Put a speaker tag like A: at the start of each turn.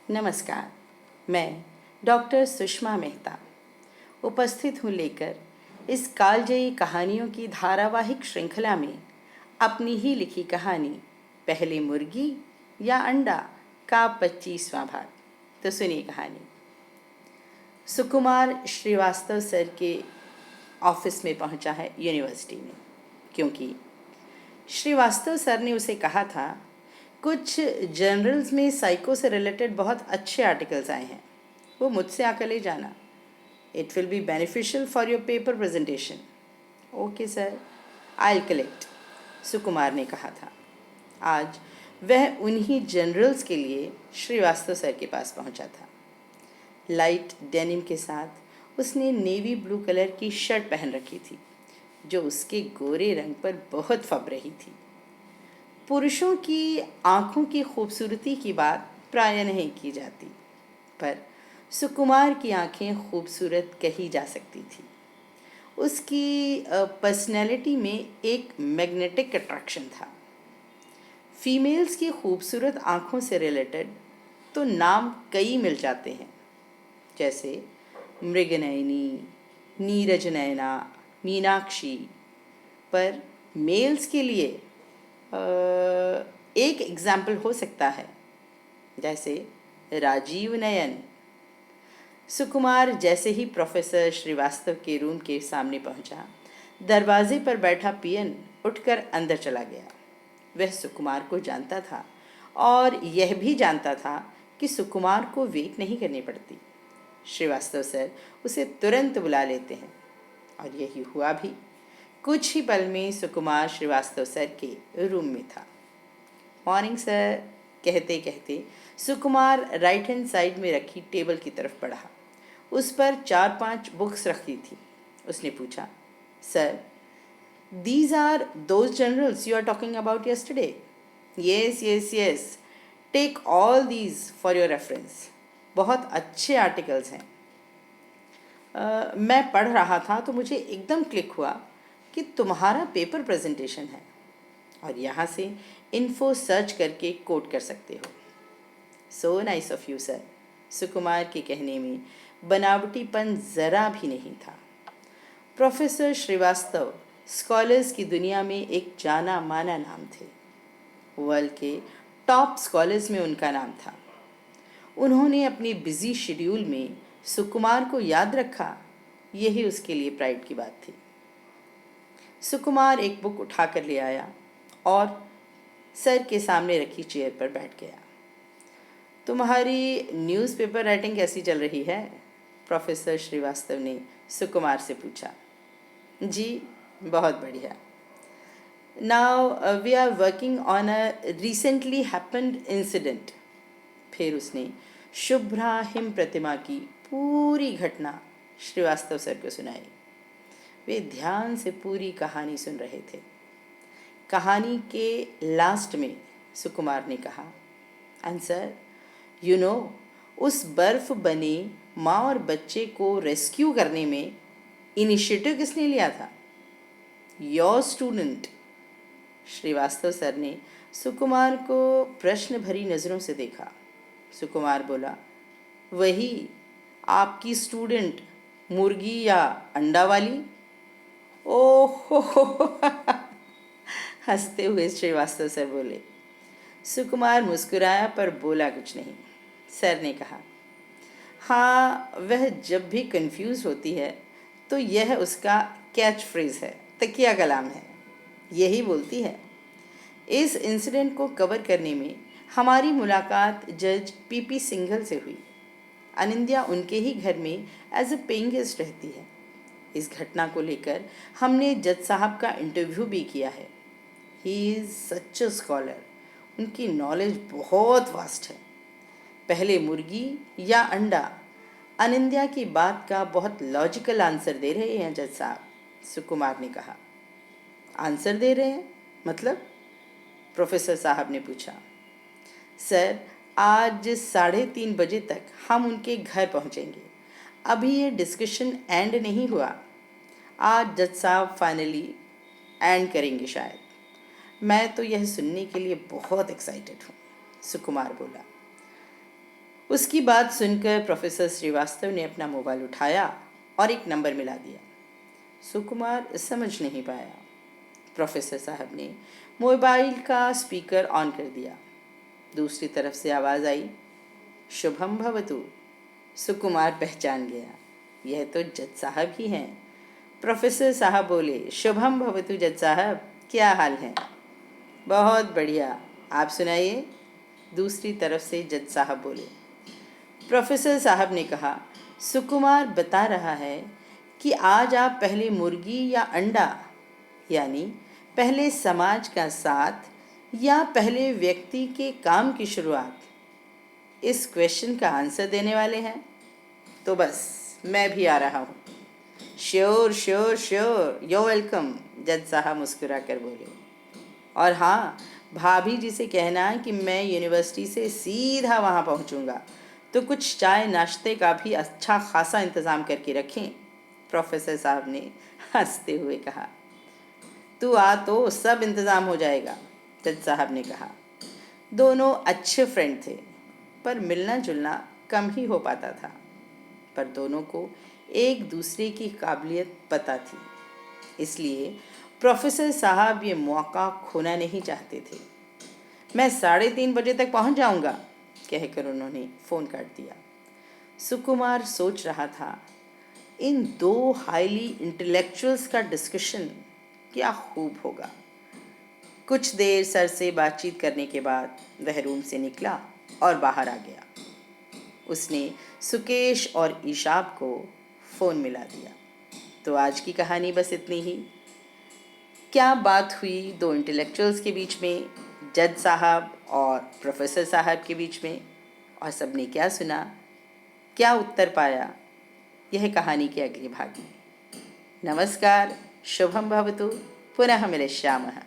A: नमस्कार। मैं डॉक्टर सुषमा मेहता उपस्थित हूँ लेकर इस कालजयी कहानियों की धारावाहिक श्रृंखला में अपनी ही लिखी कहानी पहले मुर्गी या अंडा का 25वां भाग। तो सुनिए कहानी। सुकुमार श्रीवास्तव सर के ऑफिस में पहुंचा है यूनिवर्सिटी में, क्योंकि श्रीवास्तव सर ने उसे कहा था कुछ जर्नल्स में साइको से रिलेटेड बहुत अच्छे आर्टिकल्स आए हैं, वो मुझसे आकर ले जाना। It will be beneficial for your paper presentation. Okay sir, I will collect, Sukumar ने कहा था। आज वह उन्हीं जर्नल्स के लिए श्रीवास्तव सर के पास पहुंचा था। लाइट डेनिम के साथ उसने नेवी ब्लू कलर की शर्ट पहन रखी थी, जो उसके गोरे रंग पर बहुत फब रही थी। पुरुषों की आँखों की खूबसूरती की बात प्रायः नहीं की जाती, पर सुकुमार की आँखें खूबसूरत कही जा सकती थी। उसकी पर्सनैलिटी में एक मैग्नेटिक अट्रैक्शन था। फीमेल्स की खूबसूरत आँखों से रिलेटेड तो नाम कई मिल जाते हैं, जैसे मृगनयनी, नीरज नयना, मीनाक्षी। पर मेल्स के लिए एक एग्जाम्पल हो सकता है, जैसे राजीव नयन। सुकुमार जैसे ही प्रोफेसर श्रीवास्तव के रूम के सामने पहुंचा, दरवाजे पर बैठा पियन उठकर अंदर चला गया। वह सुकुमार को जानता था और यह भी जानता था कि सुकुमार को वेट नहीं करनी पड़ती। श्रीवास्तव सर उसे तुरंत बुला लेते हैं, और यही हुआ भी। कुछ ही पल में सुकुमार श्रीवास्तव सर के रूम में था। मॉर्निंग सर, कहते कहते सुकुमार राइट हैंड साइड में रखी टेबल की तरफ बढ़ा। उस पर 4-5 बुक्स रखी थी। उसने पूछा, sir, these are those journals you are talking about yesterday? Yes yes yes, take all these for your reference. बहुत अच्छे आर्टिकल्स हैं। मैं पढ़ रहा था तो मुझे एकदम क्लिक हुआ कि तुम्हारा पेपर प्रेजेंटेशन है, और यहाँ से इन्फो सर्च करके कोट कर सकते हो। So nice of you sir. Sukumar के कहने में बनावटीपन ज़रा भी नहीं था। प्रोफेसर श्रीवास्तव स्कॉलर्स की दुनिया में एक जाना माना नाम थे। वर्ल्ड के टॉप स्कॉलर्स में उनका नाम था। उन्होंने अपनी बिजी शेड्यूल में सुकुमार को याद रखा, यही उसके लिए प्राइड की बात थी। सुकुमार एक बुक उठाकर ले आया और सर के सामने रखी चेयर पर बैठ गया। तुम्हारी न्यूज़पेपर राइटिंग कैसी चल रही है? प्रोफेसर श्रीवास्तव ने सुकुमार से पूछा। जी, बहुत बढ़िया। Now we are working on a recently happened incident. फिर उसने शुभ्रा हिम प्रतिमा की पूरी घटना श्रीवास्तव सर को सुनाई। वे ध्यान से पूरी कहानी सुन रहे थे। कहानी के लास्ट में सुकुमार ने कहा, एंड सर, यू नो, उस बर्फ बने माँ और बच्चे को रेस्क्यू करने में इनिशिएटिव किसने लिया था? Your student. श्रीवास्तव सर ने सुकुमार को प्रश्न भरी नज़रों से देखा। सुकुमार बोला, वही आपकी स्टूडेंट, मुर्गी या अंडा वाली? ओहो हंसते हुए श्रीवास्तव सर बोले। सुकुमार मुस्कुराया पर बोला कुछ नहीं। सर ने कहा, हाँ, वह जब भी कंफ्यूज होती है तो यह उसका कैच फ्रेज है, तकिया कलाम है। यही बोलती है। इस इंसिडेंट को कवर करने में हमारी मुलाकात जज पीपी सिंघल से हुई। अनिंद्या उनके ही घर में एज ए पेइंग गेस्ट रहती है। इस घटना को लेकर हमने जज साहब का इंटरव्यू भी किया है। He is such a scholar. उनकी नॉलेज बहुत वास्ट है। पहले मुर्गी या अंडा? अनिंद्या की बात का बहुत लॉजिकल आंसर दे रहे हैं जज साहब, सुकुमार ने कहा। आंसर दे रहे हैं मतलब? प्रोफेसर साहब ने पूछा। सर, आज 3:30 बजे तक हम उनके घर पहुंचेंगे। अभी ये डिस्कशन एंड नहीं हुआ। आज जज साहब फाइनली एंड करेंगे शायद। मैं तो यह सुनने के लिए बहुत एक्साइटेड हूँ, सुकुमार बोला। उसकी बात सुनकर प्रोफेसर श्रीवास्तव ने अपना मोबाइल उठाया और एक नंबर मिला दिया। सुकुमार समझ नहीं पाया। प्रोफेसर साहब ने मोबाइल का स्पीकर ऑन कर दिया। दूसरी तरफ से आवाज़ आई, शुभम भवतु। सुकुमार पहचान गया, यह तो जज साहब ही हैं। प्रोफेसर साहब बोले, शुभम भवतु जज साहब, क्या हाल है? बहुत बढ़िया, आप सुनाइए। दूसरी तरफ से जज साहब बोले। प्रोफेसर साहब ने कहा, सुकुमार बता रहा है कि आज आप पहले मुर्गी या अंडा, यानी पहले समाज का साथ या पहले व्यक्ति के काम की शुरुआत, इस क्वेश्चन का आंसर देने वाले हैं। तो बस मैं भी आ रहा हूँ। Sure sure sure, your welcome, जज साहब मुस्कुरा कर बोले। और हाँ, भाभी जी से कहना कि मैं यूनिवर्सिटी से सीधा वहाँ पहुँचूँगा, तो कुछ चाय नाश्ते का भी अच्छा खासा इंतज़ाम करके रखें। प्रोफेसर साहब ने हंसते हुए कहा। तू आ तो सब इंतज़ाम हो जाएगा, जज साहब ने कहा। दोनों अच्छे फ्रेंड थे, पर मिलना जुलना कम ही हो पाता था। पर दोनों को एक दूसरे की काबिलियत पता थी, इसलिए प्रोफेसर साहब ये मौका खोना नहीं चाहते थे। मैं 3:30 बजे तक पहुंच जाऊंगा, कहकर उन्होंने फ़ोन काट दिया। सुकुमार सोच रहा था, इन दो हाईली इंटेलेक्चुअल्स का डिस्कशन क्या खूब होगा। कुछ देर सर से बातचीत करने के बाद वह रूम से निकला और बाहर आ गया। उसने सुकेश और ईशाब को फ़ोन मिला दिया। तो आज की कहानी बस इतनी ही। क्या बात हुई दो इंटेलेक्चुअल्स के बीच में, जज साहब और प्रोफेसर साहब के बीच में, और सबने क्या सुना, क्या उत्तर पाया, यह कहानी के अगले भाग में। नमस्कार, शुभम भवतु, पुनः मिलिष्यामः।